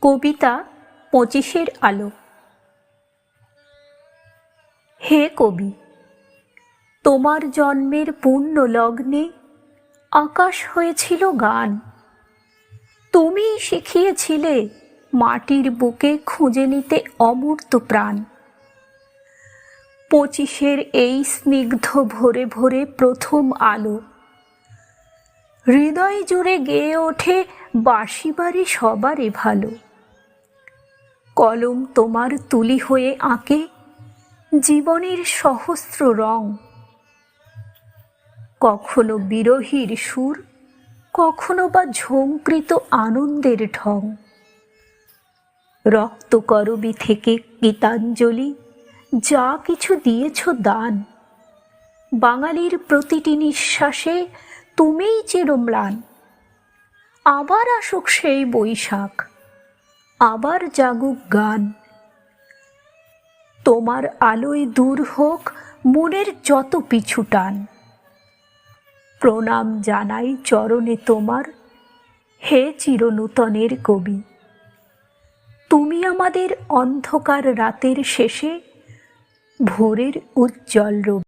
কবিতা ২৫-এর আলো। হে কবি, তোমার জন্মের পূর্ণ লগ্নে আকাশ হয়েছিল গান। তুমিই শিখিয়েছিলে মাটির বুকে খুঁজে নিতে অমূর্ত প্রাণ। ২৫-এর এই স্নিগ্ধ ভোরে ভোরে প্রথম আলো হৃদয় জুড়ে গেয়ে ওঠে বাঁশিবাড়ি সবারে ভালো। কলম তোমার তুলি হয়ে আঁকে জীবনের সহস্র রং, কখনো বিরহীর সুর, কখনো বা ঝঙ্কৃত আনন্দের ঢং। রক্তকরবী থেকে গীতাঞ্জলি যা কিছু দিয়েছ দান, বাঙালির প্রতিটি নিঃশ্বাসে তুমিই চিরম্লান। আবার আসুক সেই বৈশাখ, আবার জাগুক গান। তোমার আলোয় দূর হোক মনের যত পিছু টান। প্রণাম জানাই চরণে তোমার, হে চিরনূতনের কবি। তুমি আমাদের অন্ধকার রাতের শেষে ভোরের উজ্জ্বল রবি।